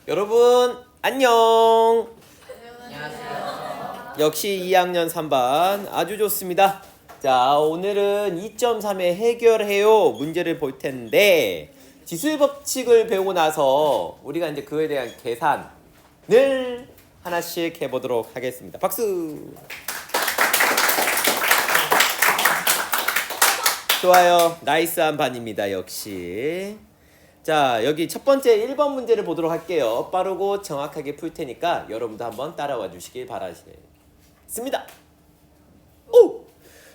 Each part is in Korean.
여러분 안녕. 안녕하세요. 역시 2학년 3반 아주 좋습니다. 자, 오늘은 2.3의 해결해요 문제를 볼 텐데, 지수의 법칙을 배우고 나서 우리가 이제 그에 대한 계산을 하나씩 해보도록 하겠습니다. 박수. 좋아요. 나이스한 반입니다. 역시. 자, 여기 첫 번째 1번 문제를 보도록 할게요. 빠르고 정확하게 풀 테니까 여러분도 한번 따라와 주시길 바라겠습니다. 오!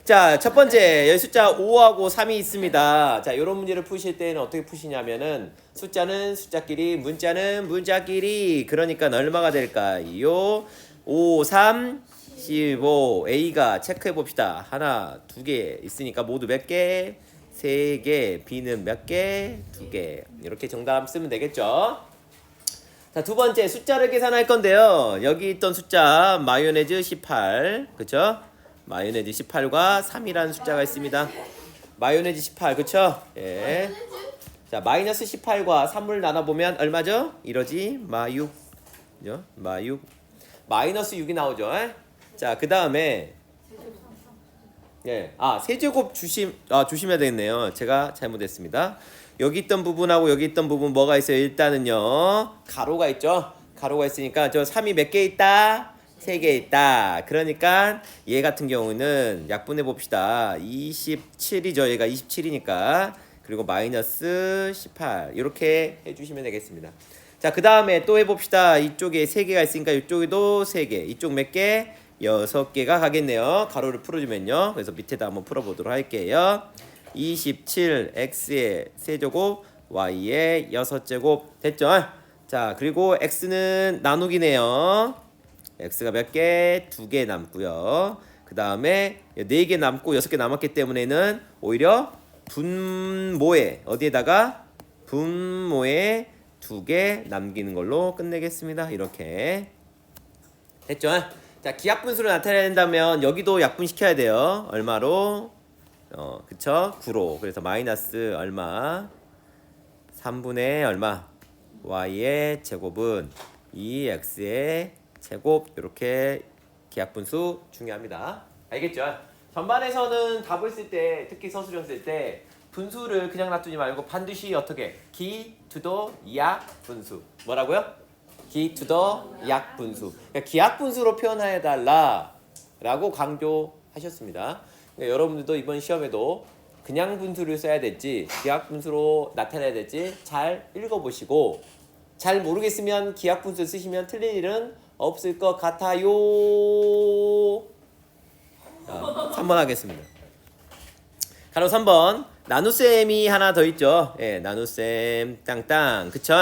자, 첫 번째 여기 숫자 5하고 3이 있습니다. 자, 이런 문제를 푸실 때는 어떻게 푸시냐면은 숫자는 숫자끼리, 문자는 문자끼리. 그러니까 얼마가 될까요? 5, 3, 15. A가 체크해 봅시다. 하나, 두 개 있으니까 모두 몇 개? 3개. B는 몇 개? 2개. 이렇게 정답 쓰면 되겠죠? 자, 두 번째 숫자를 계산할 건데요. 여기 있던 숫자 마요네즈 18. 그쵸? 마요네즈 18과 3이라는 숫자가 있습니다. 마요네즈 18. 그쵸? 예. 자, 마이너스 18과 3을 나눠보면 얼마죠? 이러지? 마육. 그죠? 마육. 마이너스 6이 나오죠? 자, 그 다음에 예, 세제곱 조심해야 되겠네요. 제가 잘못했습니다. 여기 있던 부분하고 여기 있던 부분 뭐가 있어요? 일단은요, 가로가 있죠. 가로가 있으니까 저 3이 몇 개 있다? 3개 있다. 그러니까 얘 같은 경우는 약분해 봅시다. 27이죠. 얘가 27이니까. 그리고 마이너스 18 이렇게 해주시면 되겠습니다. 자, 그 다음에 또 해봅시다. 이쪽에 3개가 있으니까 이쪽에도 3개. 이쪽 몇 개? 6개가 가겠네요. 가로를 풀어주면요. 그래서 밑에다 한번 풀어보도록 할게요. 27x의 세제곱 y의 6제곱 됐죠? 자, 그리고 x는 나누기네요. x가 몇 개? 2개 남고요. 그 다음에 4개 남고 6개 남았기 때문에는 오히려 분모에 어디에다가? 분모에 2개 남기는 걸로 끝내겠습니다. 이렇게 됐죠? 자, 기하분수로 나타내야 된다면 여기도 약분시켜야 돼요. 얼마로? 그쵸? 9로. 그래서 마이너스 얼마? 3분의 얼마? y의 제곱은 2x의 제곱. 이렇게 기하분수 중요합니다. 알겠죠? 전반에서는 답을 쓸 때, 특히 서술형 쓸 때 분수를 그냥 놔두지 말고 반드시 어떻게? 기, 투도, 약분수. 뭐라고요? 기, 투더, 약분수. 그러니까 기약분수로 표현해달라 라고 강조하셨습니다. 그러니까 여러분들도 이번 시험에도 그냥 분수를 써야 될지 기약분수로 나타내야 될지 잘 읽어보시고, 잘 모르겠으면 기약분수 쓰시면 틀린 일은 없을 것 같아요. 3번 하겠습니다. 가로 3번 나눗셈이 하나 더 있죠. 예, 나눗셈 땅땅. 그쵸?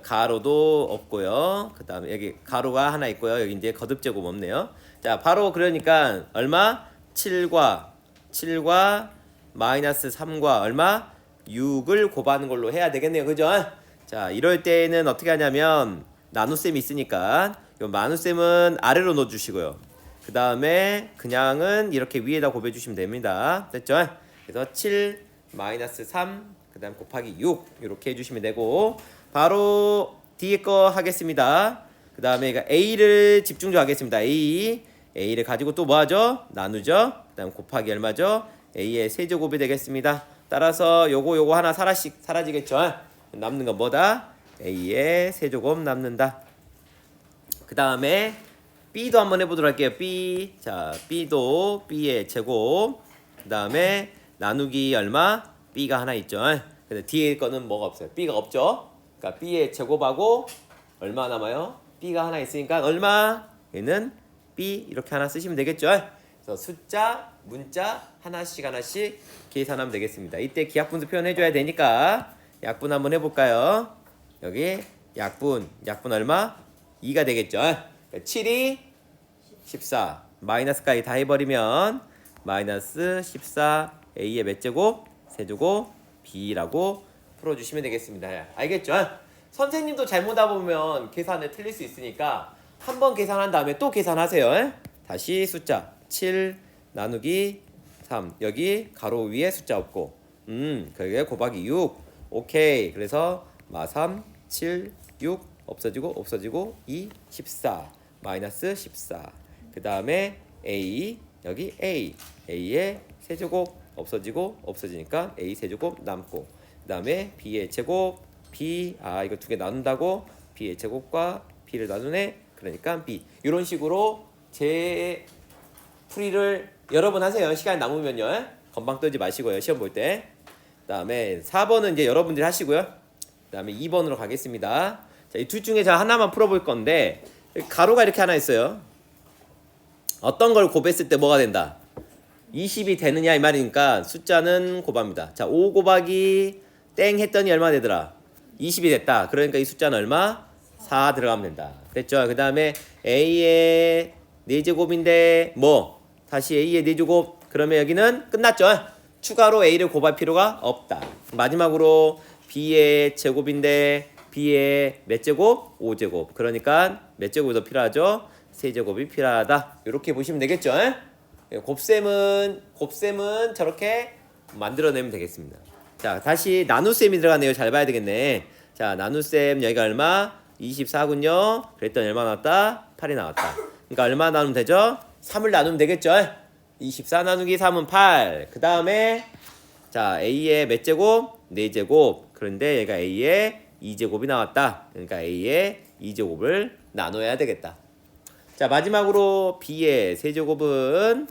가로도 없고요. 그 다음에 여기 가로가 하나 있고요. 여기 이제 거듭제곱 없네요. 자, 바로 그러니까 얼마? 7과 마이너스 3과 얼마? 6을 곱하는 걸로 해야 되겠네요. 그죠? 자, 이럴 때는 어떻게 하냐면 나눗셈이 있으니까 요 나눗셈은 아래로 넣어주시고요. 그 다음에 그냥은 이렇게 위에다 곱해주시면 됩니다. 됐죠? 그래서 7 마이너스 3 그 다음 곱하기 6 이렇게 해주시면 되고, 바로 뒤에 거 하겠습니다. 그 다음에 A를 집중적으로 하겠습니다. A를 가지고 또 뭐하죠? 나누죠. 그 다음 곱하기 얼마죠? A의 세제곱이 되겠습니다. 따라서 요거 하나 사라지겠죠? 남는 건 뭐다? A의 세제곱 남는다. 그 다음에 B도 한번 해보도록 할게요. B. 자, B도 B의 제곱. 그 다음에 나누기 얼마? B가 하나 있죠. 근데 뒤에 거는 뭐가 없어요? B가 없죠. 그러니까 B의 제곱하고 얼마 남아요? B가 하나 있으니까 얼마? 얘는 B 이렇게 하나 쓰시면 되겠죠. 그래서 숫자, 문자 하나씩 계산하면 되겠습니다. 이때 기하분수 표현해줘야 되니까 약분 한번 해볼까요? 여기 약분 얼마? 2가 되겠죠. 7이 14 마이너스까지 다 해버리면 마이너스 14 A의 몇 제곱? 세제곱 B라고 풀어주시면 되겠습니다. 알겠죠? 선생님도 잘못하다 보면 계산을 틀릴 수 있으니까 한번 계산한 다음에 또 계산하세요. 다시 숫자 7 나누기 3 여기 가로 위에 숫자 없고 그게 곱하기 6 오케이. 그래서 3 7 6 없어지고 2 14 마이너스 14. 그 다음에 a 여기 a의 세제곱 없어지니까 a 세제곱 남고, 그 다음에 b의 제곱 b 이거 두 개 나눈다고 b의 제곱과 b를 나누네. 그러니까 b. 이런 식으로 제 풀이를 여러 번 하세요. 시간 남으면요. 건방 떨지 마시고요. 시험 볼 때. 그 다음에 4번은 이제 여러분들이 하시고요. 그 다음에 2번으로 가겠습니다. 자, 이 둘 중에 제가 하나만 풀어볼 건데, 가로가 이렇게 하나 있어요. 어떤 걸 곱했을 때 뭐가 된다? 20이 되느냐 이 말이니까 숫자는 곱합니다. 자, 5 곱하기 땡 했더니 얼마 되더라? 20이 됐다. 그러니까 이 숫자는 얼마? 4 들어가면 된다. 됐죠? 그 다음에 a의 4제곱인데 뭐? 다시 a의 4제곱. 그러면 여기는 끝났죠? 추가로 a를 곱할 필요가 없다. 마지막으로 b의 제곱인데 b의 몇 제곱? 5제곱. 그러니까 몇 제곱이 더 필요하죠? 3제곱이 필요하다. 이렇게 보시면 되겠죠? 곱셈은 저렇게 만들어내면 되겠습니다. 자, 다시 나눗셈이 들어가네요. 잘 봐야 되겠네. 자, 나눗셈 여기가 얼마? 24군요. 그랬더니 얼마 나왔다? 8이 나왔다. 그러니까 얼마 나누면 되죠? 3을 나누면 되겠죠? 24 나누기 3은 8. 그 다음에 자, a의 몇 제곱? 4제곱. 그런데 얘가 a의 2제곱이 나왔다. 그러니까 a의 2제곱을 나눠야 되겠다. 자, 마지막으로 b의 세제곱은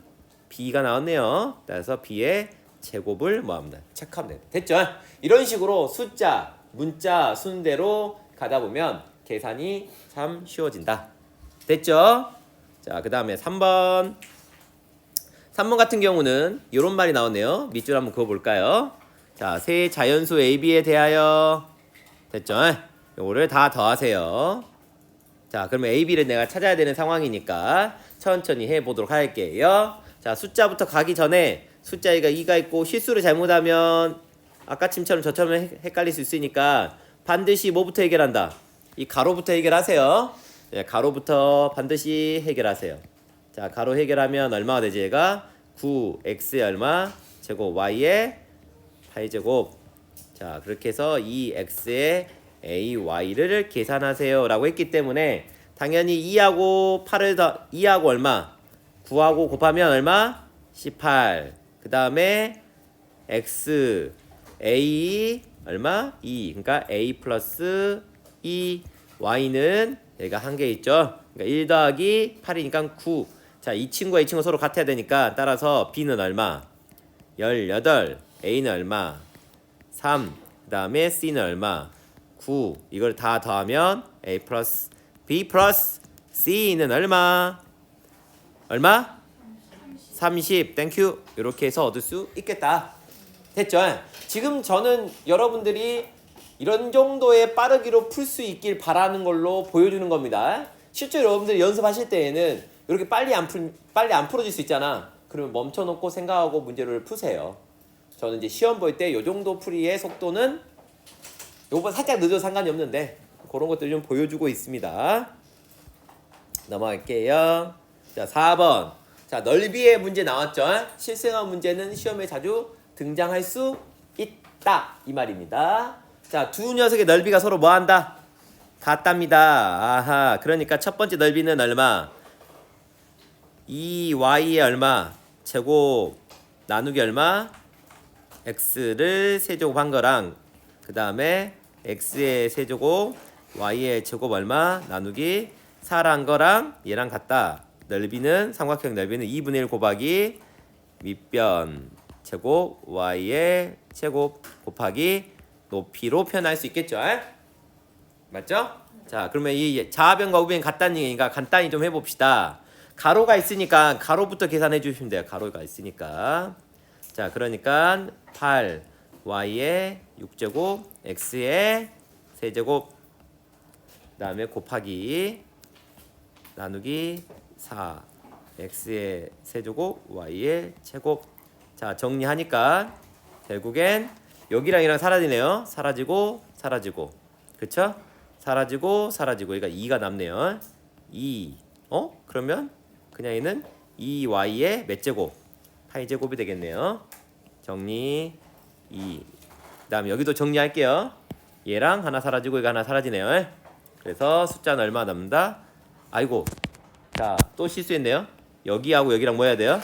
b가 나왔네요. 그래서 b의 제곱을 뭐합니다? 체크하면 됩니다. 됐죠? 이런 식으로 숫자, 문자 순대로 가다 보면 계산이 참 쉬워진다. 됐죠? 자, 그 다음에 3번 같은 경우는 이런 말이 나오네요. 밑줄 한번 그어볼까요? 자, 세 자연수 AB에 대하여. 됐죠? 요거를 다 더하세요. 자, 그러면 AB를 내가 찾아야 되는 상황이니까 천천히 해보도록 할게요. 자, 숫자부터 가기 전에 숫자가 2가 있고 실수를 잘못하면 아까침처럼 저처럼 헷갈릴 수 있으니까 반드시 뭐부터 해결한다? 이 가로부터 해결하세요. 네, 가로부터 반드시 해결하세요. 자, 가로 해결하면 얼마가 되지? 얘가 9x의 얼마? 제곱 y의 8제곱. 자, 그렇게 해서 2x의 ay를 계산하세요 라고 했기 때문에 당연히 2하고 8을 더 2하고 얼마? 9하고 곱하면 얼마? 18. 그 다음에 x a 얼마? 2. 그러니까 a 플러스 2 y는 얘가 한 개 있죠. 그러니까 1 더하기 8이니까 9. 자, 이 친구와 이 친구 서로 같아야 되니까 따라서 b는 얼마? 18. a는 얼마? 3. 그 다음에 c는 얼마? 9. 이걸 다 더하면 a 플러스 b 플러스 c는 얼마? 얼마? 30. 땡큐. 이렇게 해서 얻을 수 있겠다. 됐죠? 지금 저는 여러분들이 이런 정도의 빠르기로 풀 수 있길 바라는 걸로 보여주는 겁니다. 실제로 여러분들이 연습하실 때에는 이렇게 빨리 안 풀어질 수 있잖아. 그러면 멈춰놓고 생각하고 문제를 푸세요. 저는 이제 시험 볼 때 이 정도 풀이의 속도는 요번 살짝 늦어도 상관이 없는데 그런 것들 좀 보여주고 있습니다. 넘어갈게요. 자, 4번. 자, 넓이의 문제 나왔죠? 실생활 문제는 시험에 자주 등장할 수 있다 이 말입니다. 자, 두 녀석의 넓이가 서로 뭐한다? 같답니다. 아하, 그러니까 첫 번째 넓이는 얼마? 2y의 얼마? 제곱 나누기 얼마? x를 세제곱한 거랑 그 다음에 x의 세제곱 y의 제곱 얼마? 나누기 4란 거랑 얘랑 같다. 넓이는 삼각형 넓이는 2분의 1 곱하기 밑변 제곱 y의 제곱 곱하기 높이로 표현할 수 있겠죠? 맞죠? 자, 그러면 이 좌변과 우변이 같다는 얘기니까 간단히 좀 해봅시다. 가로가 있으니까 가로부터 계산해 주시면 돼요. 가로가 있으니까. 자, 그러니까 8 y의 6제곱 x의 세제곱 그 다음에 곱하기 나누기 4 x의 세제곱 y의 제곱. 자, 정리하니까 결국엔 여기랑 이랑 사라지네요. 사라지고 그쵸? 사라지고 그러니까 2가 남네요. 2 그러면 그냥 얘는 2y의 몇 제곱? 8제곱이 되겠네요. 정리 2. 그 다음 여기도 정리할게요. 얘랑 하나 사라지고 얘가 하나 사라지네요. 그래서 숫자는 얼마 남는다? 아이고. 자, 또 실수했네요. 여기하고 여기랑 뭐 해야 돼요?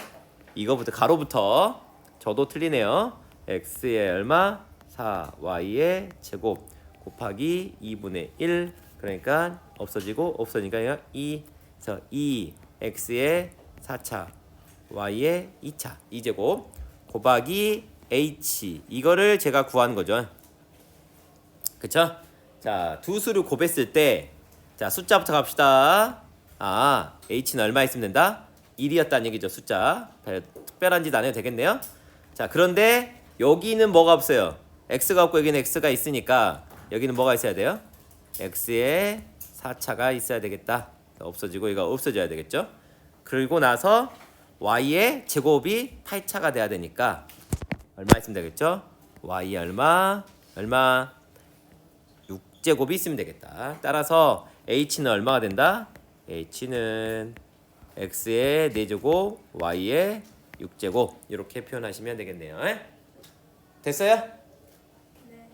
이거부터 가로부터 저도 틀리네요. x의 얼마? 4y의 제곱 곱하기 2분의 1 그러니까 없어지니까 2 그래서 2x의 4차 y의 2차 2제곱 곱하기 h 이거를 제가 구하는 거죠. 그쵸? 자, 두 수를 곱했을 때 자, 숫자부터 갑시다. h는 얼마 있으면 된다? 1이었다는 얘기죠. 숫자. 특별한 짓 안 해도 되겠네요. 자, 그런데 여기는 뭐가 없어요? x가 없고 여기는 x가 있으니까 여기는 뭐가 있어야 돼요? x의 4차가 있어야 되겠다. 없어지고 이거 없어져야 되겠죠? 그리고 나서 y의 제곱이 8차가 돼야 되니까 얼마 있으면 되겠죠? y 얼마? 6제곱이 있으면 되겠다. 따라서 h는 얼마가 된다? h는 x의 4제곱, y의 6제곱 이렇게 표현하시면 되겠네요. 됐어요? 네.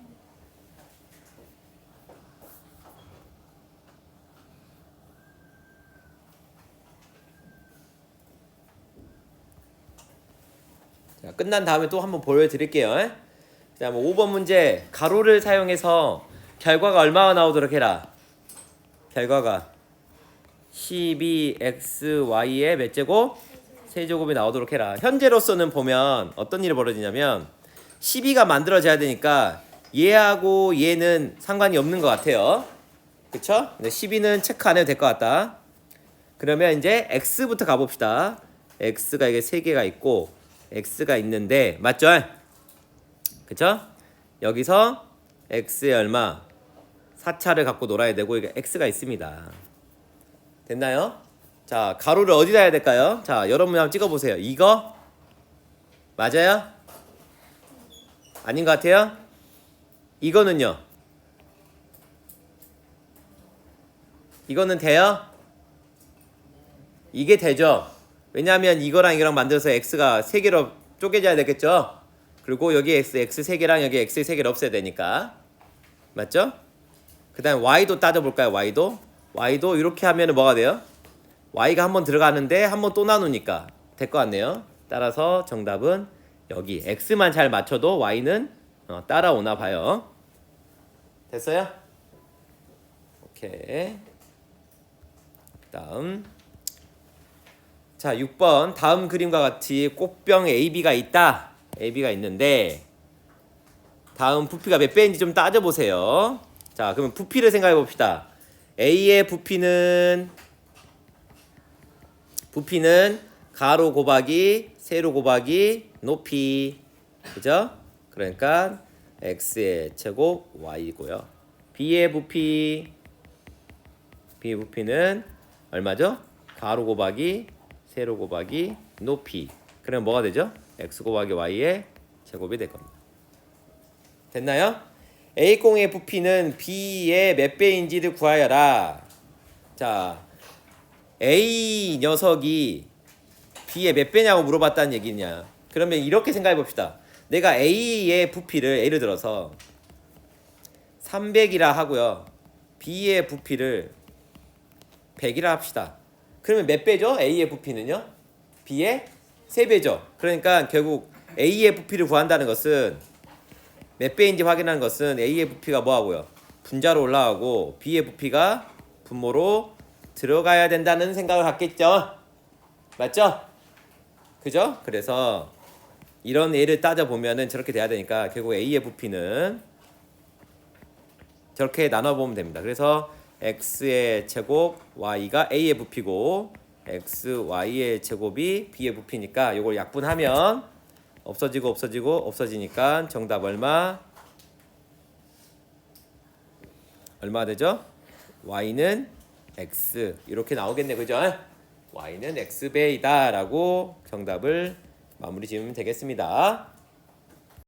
자, 끝난 다음에 또 한번 보여드릴게요. 자, 5번 문제 가로를 사용해서 결과가 얼마가 나오도록 해라. 결과가 12xy의 몇 제곱? 세제곱이 나오도록 해라. 현재로서는 보면 어떤 일이 벌어지냐면 12가 만들어져야 되니까 얘하고 얘는 상관이 없는 것 같아요. 그쵸? 근데 12는 체크 안 해도 될 것 같다. 그러면 이제 x부터 가봅시다. x가 이게 3개가 있고 x가 있는데 맞죠? 그쵸? 여기서 x의 얼마? 4차를 갖고 놀아야 되고 이게 x가 있습니다. 됐나요? 자, 가로를 어디다 해야 될까요? 자, 여러분 한번 찍어보세요. 이거 맞아요? 아닌 것 같아요? 이거는요? 이거는 돼요? 이게 되죠? 왜냐하면 이거랑 이거랑 만들어서 x가 3개로 쪼개져야 되겠죠? 그리고 여기 x 3개랑 여기 x 3개를 없애야 되니까 맞죠? 그 다음에 y도 따져볼까요? y도 이렇게 하면 뭐가 돼요? y가 한번 들어가는데 한번 또 나누니까 될 것 같네요. 따라서 정답은 여기 x만 잘 맞춰도 y는 따라오나 봐요. 됐어요? 오케이. 다음 자 6번 다음 그림과 같이 꽃병 AB가 있다. AB가 있는데 다음 부피가 몇 배인지 좀 따져보세요. 자 그러면 부피를 생각해 봅시다. A의 부피는 가로 곱하기 세로 곱하기 높이 그죠? 그러니까 x의 제곱 y이고요. B의 부피는 얼마죠? 가로 곱하기 세로 곱하기 높이. 그러면 뭐가 되죠? x 곱하기 y의 제곱이 될 겁니다. 됐나요? A공의 부피는 B의 몇 배인지를 구하여라. 자, A 녀석이 B의 몇 배냐고 물어봤다는 얘기냐. 그러면 이렇게 생각해 봅시다. 내가 A의 부피를 예를 들어서 300이라 하고요. B의 부피를 100이라 합시다. 그러면 몇 배죠? A의 부피는요? B의 3배죠. 그러니까 결국 A의 부피를 구한다는 것은 몇 배인지 확인하는 것은 A의 부피가 뭐하고요? 분자로 올라가고 B의 부피가 분모로 들어가야 된다는 생각을 갖겠죠? 맞죠? 그죠? 그래서 이런 예를 따져보면은 저렇게 돼야 되니까 결국 A의 부피는 저렇게 나눠보면 됩니다. 그래서 X의 제곱 Y가 A의 부피고 X, Y의 제곱이 B의 부피니까 이걸 약분하면 없어지니까 정답 얼마 되죠? Y는 X 이렇게 나오겠네. 그죠? Y는 X배이다 라고 정답을 마무리 지으면 되겠습니다.